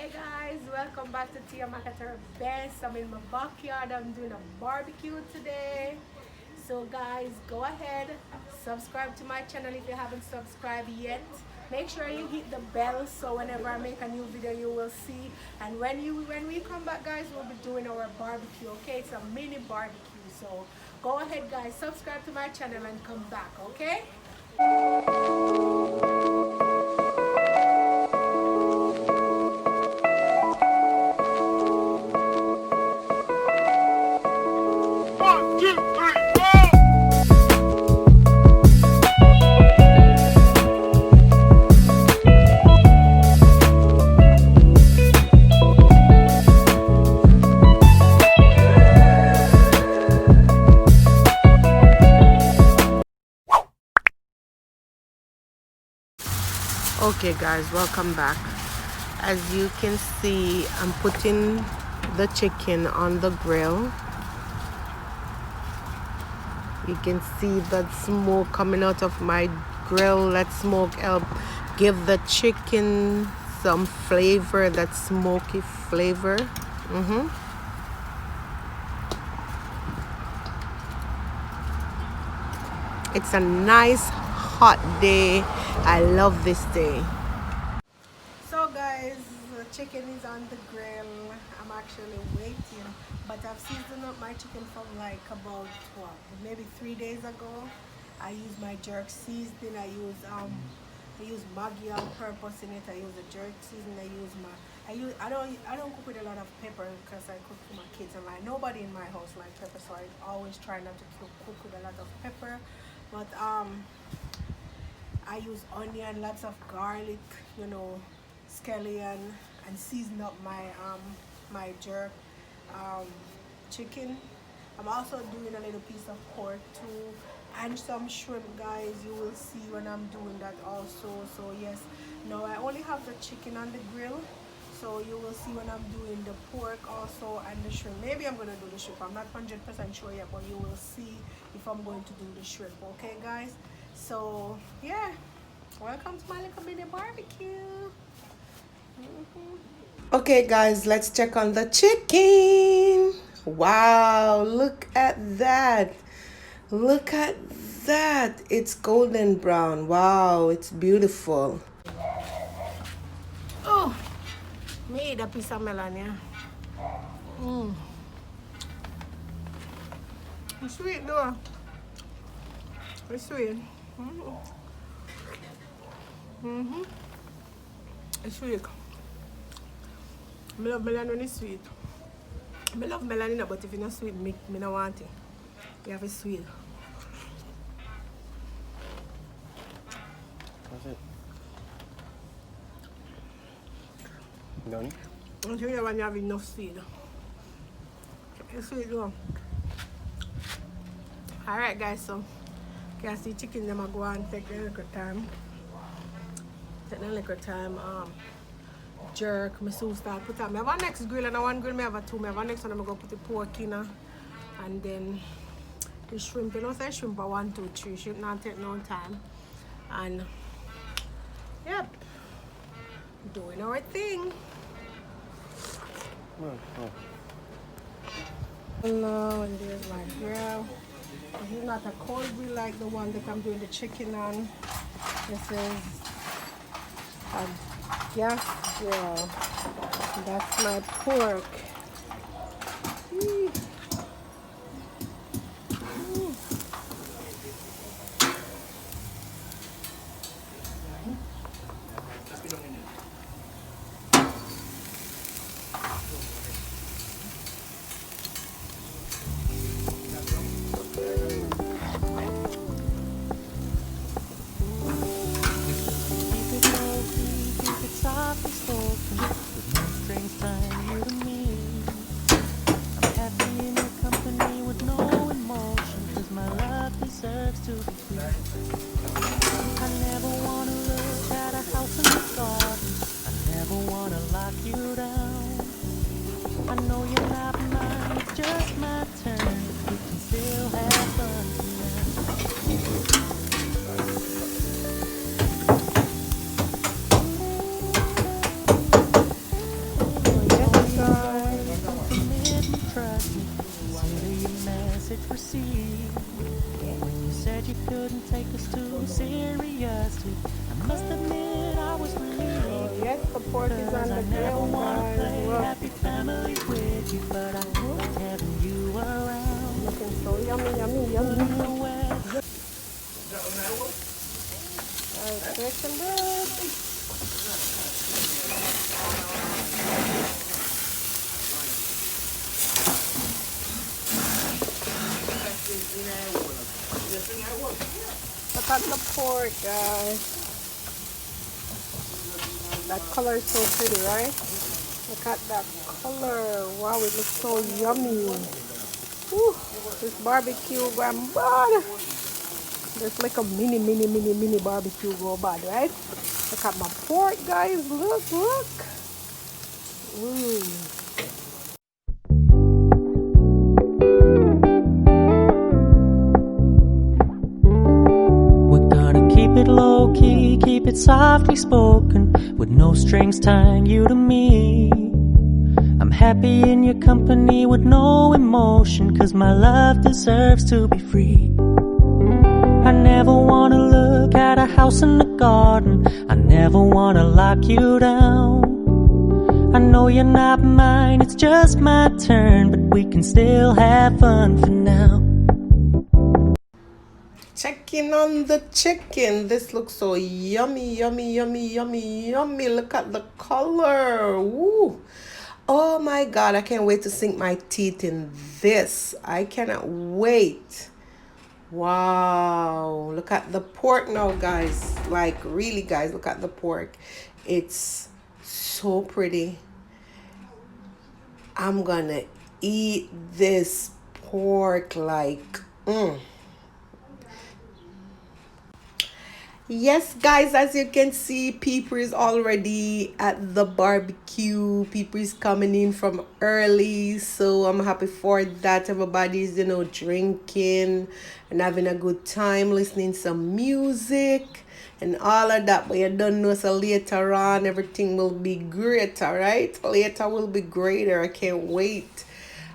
Hey guys, welcome back to Tia Makater Best. I'm in my backyard. I'm doing a barbecue today. So guys, go ahead, subscribe to my channel if you haven't subscribed yet. Make sure you hit the bell so whenever I make a new video you will see. And when we come back guys, we'll be doing our barbecue. Okay, it's a mini barbecue. So go ahead guys, subscribe to my channel and come back, okay? One, two, three, go! Okay guys, welcome back. As you can see, I'm putting the chicken on the grill. You can see that smoke coming out of my grill. That smoke help give the chicken some flavor, that smoky flavor. It's a nice hot day. I love this day. So guys, the chicken is on the grill. I'm actually waiting, but I've seasoned up my chicken from like about maybe 3 days ago. I use my jerk seasoning. I use Maggi on purpose in it. I use the jerk seasoning. I don't cook with a lot of pepper because I cook for my kids and like nobody in my house like pepper, so I always try not to cook with a lot of pepper. But I use onion, lots of garlic, scallion, and season up my jerk chicken. I'm also doing a little piece of pork too, and some shrimp, guys. You will see when I'm doing that also. So yes, now I only have the chicken on the grill, so you will see when I'm doing the pork also and the shrimp. Maybe I'm gonna do the shrimp. I'm not 100% sure yet, but you will see if I'm going to do the shrimp. Okay, guys. So yeah, welcome to my little mini barbecue. Okay guys, let's check on the chicken. Wow, look at that. Look at that. It's golden brown. Wow, it's beautiful. Oh, me eat a piece of melon, yeah. It's sweet though. It's sweet. It's sweet. I love melon when it's sweet. I love melon, but if it's not sweet, me don't want it. You have it sweet. That's it. Done? I think when you have enough sweet. It's sweet though. Alright guys, so you can see chicken them go and take a little time. Take a little time. Jerk, my soon start put up. I have a next grill and one grill, I have a two. I have a next one, I'm going to put the pork in. And then the shrimp, say shrimp are 1, 2, 3. Shrimp not take no time. And yep, doing our thing. Hello, and there's my grill. This is not a cold grill like the one that I'm doing the chicken on. This is a gas grill. That's my pork. I know you're not mine, it's just my turn. We can still have fun tonight. couldn't take us too seriously. I must admit I was relieved. Yes, the pork is on Cause I the never grill, wanna guys. play Look, happy family with you, but I like having you around. looking so yummy, yummy, yummy. Nowhere. Chicken breast. Look at the pork, guys. That color is so pretty, right? Look at that color. Wow, it looks so yummy. Whew, this barbecue gone bad. There's like a mini barbecue go bad, right? Look at my pork, guys. Look, look. Ooh. We're gonna keep it low key, keep it softly spoken, with no strings tying you to me. I'm happy in your company with no emotion, cause my love deserves to be free. I never wanna look at a house in the garden, I never wanna lock you down. I know you're not mine, it's just my turn, but we can still have fun for now. Checking on the chicken. This looks so yummy, yummy, yummy, yummy, yummy. Look at the color. Woo. Oh my God, I can't wait to sink my teeth in this. I cannot wait. Wow. Look at the pork now, guys. Like, really, guys, look at the pork. It's so pretty. I'm gonna eat this pork like, Yes, guys, as you can see, people is already at the barbecue. People is coming in from early, so I'm happy for that. Everybody's, drinking and having a good time, listening some music and all of that. But you don't know, so later on, everything will be greater, right? Later will be greater. I can't wait.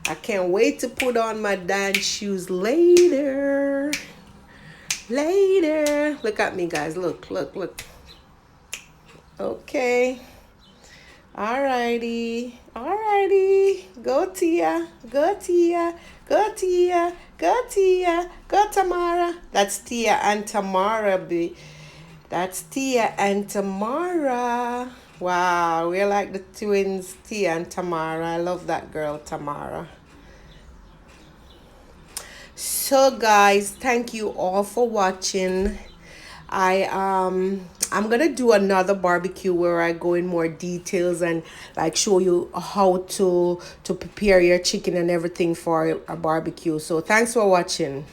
I can't wait to put on my dance shoes later. Look at me, guys. Look, look, look. Okay. Alrighty. Go Tia. Go Tia. Go Tia. Go Tia. Go Tamara. That's Tia and Tamara, B. That's Tia and Tamara. Wow, we're like the twins, Tia and Tamara. I love that girl, Tamara. So guys, thank you all for watching. I'm gonna do another barbecue where I go in more details and like show you how to prepare your chicken and everything for a barbecue. So thanks for watching.